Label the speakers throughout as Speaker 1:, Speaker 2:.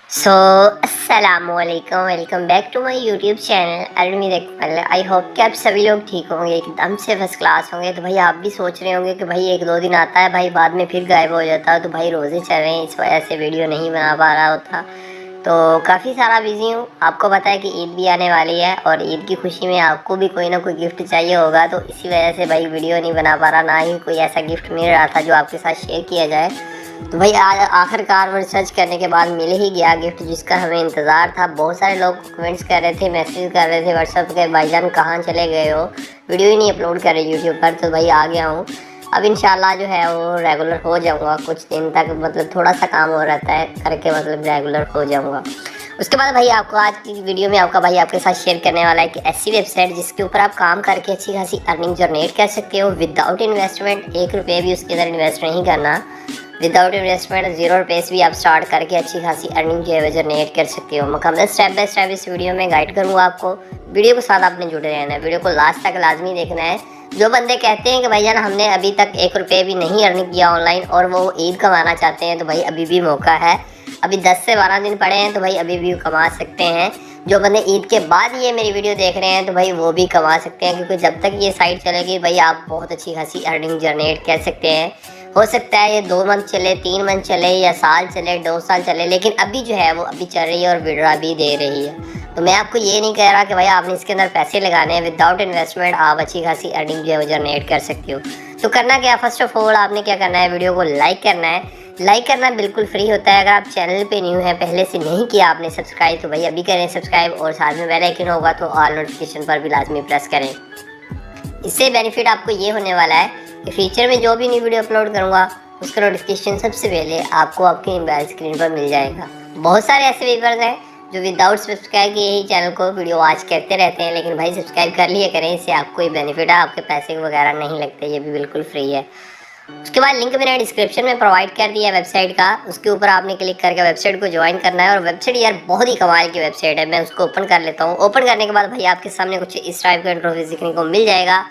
Speaker 1: अस्सलामुअलैकुम, welcome back to my YouTube channel Almir Iqbal. I hope कि आप सभी लोग ठीक होंगे, एकदम से फर्स्ट क्लास होंगे। तो भाई आप भी सोच रहे होंगे कि भाई एक दो दिन आता है भाई, बाद में फिर गायब हो जाता है। तो भाई रोज़े चल रहे हैं, इस वजह से वीडियो नहीं बना पा रहा होता। तो काफ़ी सारा बिजी हूँ। आपको पता है कि ईद भी आने वाली है और ईद की खुशी में आपको भी कोई ना कोई गिफ्ट चाहिए होगा। तो इसी वजह से भाई वीडियो नहीं बना पा रहा, ना ही कोई ऐसा गिफ्ट मिल रहा था जो आपके साथ शेयर किया जाए। तो भाई आखिरकार वो सर्च करने के बाद मिल ही गया गिफ्ट जिसका हमें इंतज़ार था। बहुत सारे लोग कमेंट्स कर रहे थे, मैसेज कर रहे थे व्हाट्सएप के, भाईजान कहाँ चले गए हो, वीडियो ही नहीं अपलोड कर रहे यूट्यूब पर। तो भाई आ गया हूँ। अब इंशाल्लाह जो है वो रेगुलर हो जाऊँगा कुछ दिन तक, मतलब थोड़ा सा काम हो रहता है करके, मतलब रेगुलर हो जाऊँगा। उसके बाद भाई आपको आज की वीडियो में आपका भाई आपके साथ शेयर करने वाला है कि ऐसी वेबसाइट जिसके ऊपर आप काम करके अच्छी खासी अर्निंग जनरेट कर सकते हो विदाउट इन्वेस्टमेंट। 1 रुपये भी उसके अंदर इन्वेस्ट नहीं करना, विदाउट इन्वेस्टमेंट 0 रुपये से भी आप स्टार्ट करके अच्छी खासी अर्निंग जो है वो जनरेट कर सकते हो। मुकम्मल स्टेप बाय स्टेप इस वीडियो में गाइड करूँगा आपको। वीडियो के साथ आपने जुड़े रहना है, वीडियो को लास्ट तक लाजमी देखना है। जो बंदे कहते हैं कि भाईजान हमने अभी तक 1 रुपये भी नहीं अर्निंग किया ऑनलाइन और वो ईद कमाना चाहते हैं, तो भाई अभी भी मौका है। अभी 10 से 12 दिन पड़े हैं, तो भाई अभी भी कमा सकते हैं। जो बंदे ईद के बाद ये मेरी वीडियो देख रहे हैं तो भाई वो भी कमा सकते हैं, क्योंकि जब तक ये साइट चलेगी भाई आप बहुत अच्छी खासी अर्निंग जनरेट कर सकते हैं। हो सकता है ये 2 मंथ चले, 3 मंथ चले या साल चले, 2 साल चले, लेकिन अभी जो है वो अभी चल रही है और विड्रा भी दे रही है। तो मैं आपको ये नहीं कह रहा कि भाई आपने इसके अंदर पैसे लगाने हैं। विदाउट इन्वेस्टमेंट आप अच्छी खासी अर्निंग जो है वो जनरेट कर सकते हो। तो करना क्या, फर्स्ट ऑफ ऑल आपने क्या करना है, वीडियो को लाइक करना है। लाइक करना बिल्कुल फ्री होता है। अगर आप चैनल पे न्यू हैं, पहले से नहीं किया आपने सब्सक्राइब, तो भाई अभी करें सब्सक्राइब और साथ में बेल आइकन होगा तो ऑल नोटिफिकेशन पर भी लाजमी प्रेस करें। इससे बेनिफिट आपको ये होने वाला है कि फ्यूचर में जो भी न्यू वीडियो अपलोड करूँगा उसका नोटिफिकेशन सबसे पहले आपको आपके मोबाइल स्क्रीन पर मिल जाएगा। बहुत सारे ऐसे व्यूअर्स हैं जो विदाउट सब्सक्राइब किए ही चैनल को वीडियो वॉच करते रहते हैं, लेकिन भाई सब्सक्राइब कर लिया करें, इससे आपको ही बेनिफिट है, आपके पैसे वगैरह नहीं लगते, ये भी बिल्कुल फ्री है। उसके बाद लिंक मैंने डिस्क्रिप्शन में प्रोवाइड कर दिया है वेबसाइट का, उसके ऊपर आपने क्लिक करके वेबसाइट को ज्वाइन करना है। और वेबसाइट यार बहुत ही कमाल की वेबसाइट है, मैं उसको ओपन कर लेता हूँ। ओपन करने के बाद भाई आपके सामने कुछ इस टाइप का इंटरफेस देखने को मिल जाएगा।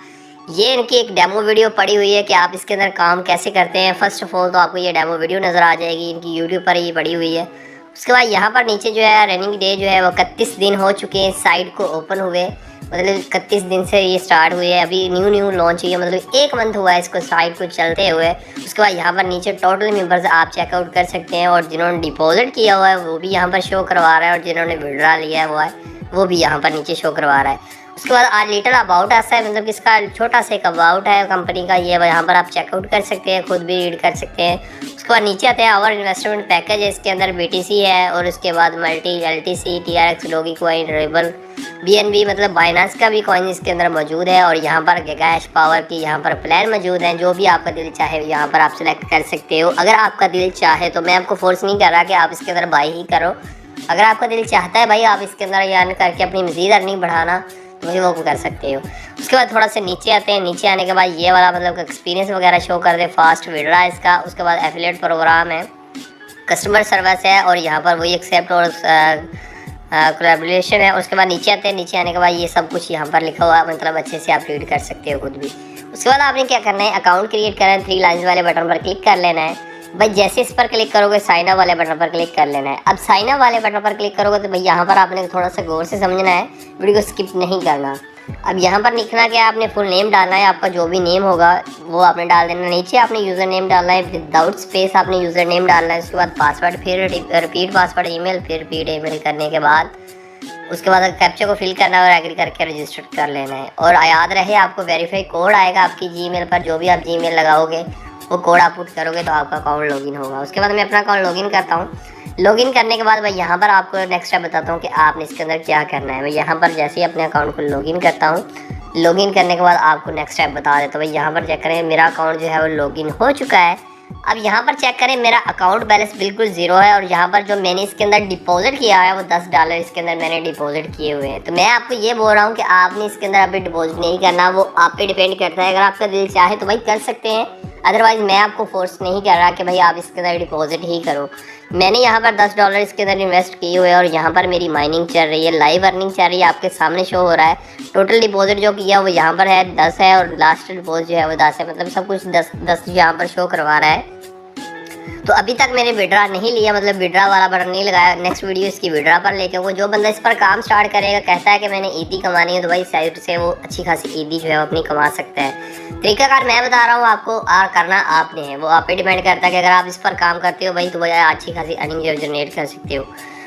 Speaker 1: ये इनकी एक डेमो वीडियो पड़ी हुई है कि आप इसके अंदर काम कैसे करते हैं। फर्स्ट ऑफ ऑल तो आपको ये डेमो वीडियो नज़र आ जाएगी, इनकी यूट्यूब पर ही पड़ी हुई है। उसके बाद यहाँ पर नीचे जो है रनिंग डे जो है वो 31 दिन हो चुके हैं साइट को ओपन हुए, मतलब 31 दिन से ये स्टार्ट हुई है। अभी न्यू लॉन्च हुई है, मतलब 1 मंथ हुआ है इसको साइट को चलते हुए। उसके बाद यहाँ पर नीचे टोटल मेंबर्स आप चेकआउट कर सकते हैं, और जिन्होंने डिपॉजिट किया हुआ है वो भी यहाँ पर शो करवा रहा है, और जिन्होंने विड्रॉ लिया हुआ है वो भी यहाँ पर नीचे शो करवा रहा है। उसके बाद आज लिटिल अबाउट आता है, मतलब इसका छोटा सा एक अबाउट है कंपनी का, ये यहाँ पर आप चेकआउट कर सकते हैं, खुद भी रीड कर सकते हैं। उसके बाद नीचे आते हैं आवर इन्वेस्टमेंट पैकेज है, इसके अंदर BTC है, और उसके बाद multi LTC TRX doggy coin rebel BNB मतलब बाइनांस का भी कॉइन इसके अंदर मौजूद है। और यहाँ पर गीगा हैश पावर की यहाँ पर प्लान मौजूद हैं, जो भी आपका दिल चाहे यहाँ पर आप सेलेक्ट कर सकते हो। अगर आपका दिल चाहे तो, मैं आपको फोर्स नहीं कर रहा कि आप इसके अंदर बाई ही करो। अगर आपका दिल चाहता है भाई आप इसके अंदर अर्न करके अपनी मज़ीद अर्निंग बढ़ाना, तो वो कर सकते हो। उसके बाद थोड़ा सा नीचे आते हैं, नीचे आने के बाद ये वाला मतलब एक्सपीरियंस वगैरह शो कर दे, फास्ट विड्रॉ इसका। उसके बाद एफिलिएट प्रोग्राम है, कस्टमर सर्विस है, और यहाँ पर वही एक्सेप्ट और कोलैबोरेशन है। उसके बाद नीचे आते हैं, नीचे आने के बाद ये सब कुछ यहाँ पर लिखा हुआ है, मतलब अच्छे से आप रीड कर सकते हो खुद भी। उसके बाद आपने क्या करना है, अकाउंट क्रिएट करना है, 3 लाइन्स वाले बटन पर क्लिक कर लेना है। भाई जैसे इस पर क्लिक करोगे साइन अप वाले बटन पर क्लिक कर लेना है। अब साइन अप वाले बटन पर क्लिक करोगे तो भाई यहाँ पर आपने थोड़ा सा गौर से समझना है, वीडियो को स्किप नहीं करना। अब यहाँ पर लिखना क्या, आपने फुल नेम डालना है, आपका जो भी नेम होगा वो आपने डाल देना। नीचे आपने यूज़र नेम डालना है, विदाउट स्पेस आपने यूज़र नेम डालना है। उसके बाद पासवर्ड, फिर रिपीट पासवर्ड ईमेल, फिर रिपीट ईमेल करने के बाद उसके बाद कैप्चा को फिल करना है और एग्री करके रजिस्टर कर लेना है। और याद रहे आपको वेरीफाई कोड आएगा आपकी जीमेल पर, जो भी आप जीमेल लगाओगे वो कोड आप पुट करोगे तो आपका अकाउंट लॉगिन होगा। उसके बाद मैं अपना अकाउंट लॉगिन करता हूँ। लॉगिन करने के बाद मैं यहाँ पर आपको नेक्स्ट स्टेप बताता हूँ कि आपने इसके अंदर क्या करना है। मैं यहाँ पर जैसे ही अपने अकाउंट को लॉगिन करता हूँ, लॉगिन करने के बाद आपको नेक्स्ट स्टेप बता देता हूँ। भाई यहाँ पर चेक करें मेरा अकाउंट जो है वो लॉगिन हो चुका है। अब यहाँ पर चेक करें मेरा अकाउंट बैलेंस बिल्कुल ज़ीरो है, और यहाँ पर जो मैंने इसके अंदर डिपॉजिट किया है वो $10 इसके अंदर मैंने डिपॉजिट किए हुए हैं। तो मैं आपको ये बोल रहा हूँ कि आपने इसके अंदर अभी डिपॉजिट नहीं करना, वो आप पे डिपेंड करता है। अगर आपका दिल चाहे तो भाई कर सकते हैं, अदरवाइज़ मैं आपको फोर्स नहीं कर रहा कि भाई आप इसके अंदर डिपॉजिट ही करो। मैंने यहाँ पर $10 इसके अंदर इन्वेस्ट किए हुए हैं, और यहाँ पर मेरी माइनिंग चल रही है, लाइव अर्निंग चल रही है, आपके सामने शो हो रहा है। टोटल डिपॉजिट जो किया वो यहाँ पर है 10 है, और लास्ट डिपॉजिट जो है वो 10 है, मतलब सब कुछ 10 यहाँ पर शो करवा रहा है। तो अभी तक मैंने विड्रा नहीं लिया, मतलब विड्रा वाला बटन नहीं लगाया। नेक्स्ट वीडियो इसकी विड्रा पर लेके आऊँगा। जो बंदा इस पर काम स्टार्ट करेगा, कहता है कि मैंने ईदी कमानी है, तो भाई साइड से वो अच्छी खासी ईदी जो है वो अपनी कमा सकता है। तरीकाकार मैं बता रहा हूँ आपको, और करना आपने है, वो आप पे डिपेंड करता है कि अगर आप इस पर काम करते हो भाई तो भाई अच्छी खासी अर्निंग जनरेट कर सकते हो।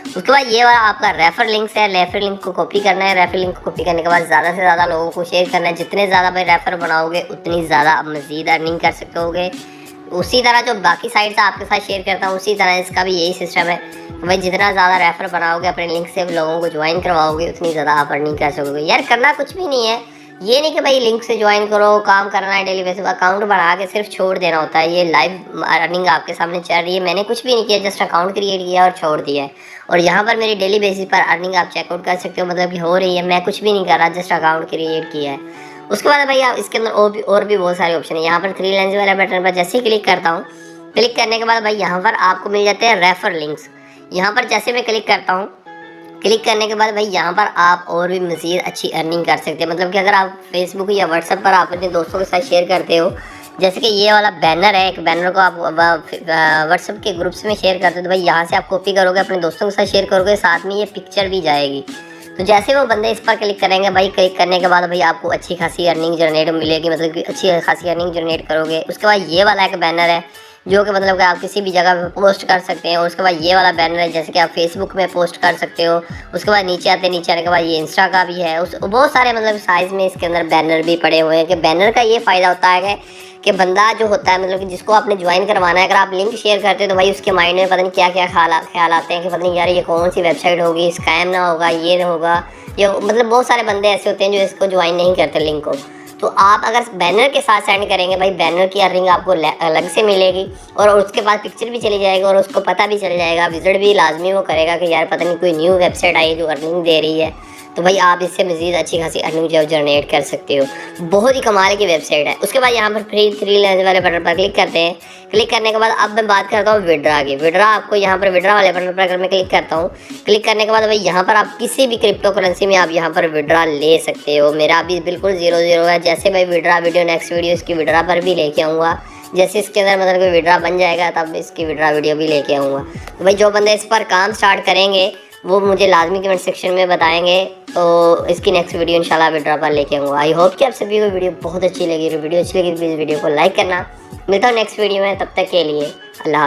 Speaker 1: उसके बाद ये वाला आपका रेफर लिंक्स है, रेफर लिंक को कॉपी करना है। रेफर लिंक को कॉपी करने के बाद ज़्यादा से ज़्यादा लोगों को शेयर करना है। जितने ज़्यादा भाई रेफर बनाओगे उतनी ज़्यादा आप मज़ीद अर्निंग कर सकोगे। उसी तरह जो बाकी साइट से आपके साथ शेयर करता हूँ, उसी तरह इसका भी यही सिस्टम है। भाई जितना ज़्यादा रेफर बनाओगे, अपने लिंक से लोगों को ज्वाइन करवाओगे, उतनी ज़्यादा आप अर्निंग कर सकोगे। यार करना कुछ भी नहीं है, ये नहीं कि भाई लिंक से ज्वाइन करो, काम करना है डेली बेसिस, अकाउंट बना के सिर्फ छोड़ देना होता है। ये लाइव अर्निंग आपके सामने चल रही है, मैंने कुछ भी नहीं किया, जस्ट अकाउंट क्रिएट किया और छोड़ दिया है। और यहाँ पर मेरी डेली बेसिस पर अर्निंग आप चेकआउट कर सकते हो, मतलब कि हो रही है। मैं कुछ भी नहीं कर रहा, जस्ट अकाउंट क्रिएट किया है। उसके बाद भाई आप इसके अंदर और भी बहुत सारे ऑप्शन है। यहाँ पर 3 लाइन्स वाले बटन पर जैसे ही क्लिक करता हूँ, क्लिक करने के बाद भाई यहाँ पर आपको मिल जाते हैं रेफर लिंक्स। यहाँ पर जैसे मैं क्लिक करता हूँ, क्लिक करने के बाद भाई यहाँ पर आप और भी मज़ीद अच्छी अर्निंग कर सकते हैं। मतलब कि अगर आप फेसबुक या व्हाट्सएप पर आप अपने दोस्तों के साथ शेयर करते हो, जैसे कि ये वाला बैनर है, एक बैनर को आप व्हाट्सएप के ग्रुप्स में शेयर करते हो, तो भाई यहाँ से आप कॉपी करोगे, अपने दोस्तों के साथ शेयर करोगे, साथ में ये पिक्चर भी जाएगी। तो जैसे वो बंदे इस पर क्लिक करेंगे भाई, क्लिक करने के बाद भाई आपको अच्छी खासी अर्निंग जनरेट मिलेगी, मतलब कि अच्छी खासी अर्निंग जनरेट करोगे। उसके बाद ये वाला एक बैनर है जो कि मतलब कि आप किसी भी जगह पे पोस्ट कर सकते हैं। उसके बाद ये वाला बैनर है जैसे कि आप फेसबुक में पोस्ट कर सकते हो। उसके बाद नीचे आने के बाद ये इंस्टा का भी है। उस बहुत सारे मतलब साइज़ में इसके अंदर बैनर भी पड़े हुए हैं। कि बैनर का ये फ़ायदा होता है कि बंदा जो होता है, मतलब कि जिसको आपने ज्वाइन करवाना है, अगर आप लिंक शेयर करते हो तो भाई उसके माइंड में पता नहीं क्या क्या ख्याल आते हैं कि पता नहीं यार ये कौन सी वेबसाइट होगी, स्कैम ना होगा, ये होगा, ये मतलब बहुत सारे बंदे ऐसे होते हैं जो इसको ज्वाइन नहीं करते लिंक को। तो आप अगर बैनर के साथ सेंड करेंगे भाई, बैनर की अर्निंग आपको अलग से मिलेगी, और उसके बाद पिक्चर भी चली जाएगी और उसको पता भी चल जाएगा, विजिट भी लाजमी वो करेगा कि यार पता नहीं कोई न्यू वेबसाइट आई है जो अर्निंग दे रही है। तो भाई आप इससे मज़ीद अच्छी खासी अर्निंग जो जनरेट कर सकते हो। बहुत ही कमाल की वेबसाइट है। उसके बाद यहाँ पर फ्री 3 लाइन्स वाले बटन पर क्लिक करते हैं। क्लिक करने के बाद अब मैं बात करता हूँ विड्रा की। विड्रा आपको यहाँ पर विड्रा वाले बटन पर अगर मैं क्लिक करता हूँ, क्लिक करने के बाद भाई यहाँ पर आप किसी भी क्रिप्टो करेंसी में आप यहाँ पर विड्रा ले सकते हो। मेरा अभी बिल्कुल 0 है। जैसे भाई विड्रा वीडियो, नेक्स्ट वीडियो इसकी विड्रा पर भी लेके आऊँगा। जैसे इसके अंदर मतलब कि विड्रा बन जाएगा तब इसकी विड्रा वीडियो भी लेके आऊँगा। तो भाई जो बंदे इस पर काम स्टार्ट करेंगे वो मुझे लाजमी कमेंट सेक्शन में बताएंगे, तो इसकी नेक्स्ट वीडियो इंशाल्लाह विड्रा पर लेके आऊँगा। आई होप कि आप सभी को वीडियो बहुत अच्छी लगी। वीडियो अच्छी लगी तो प्लीज़ वीडियो को लाइक करना। मिलता हूँ नेक्स्ट वीडियो में, तब तक के लिए अल्लाह।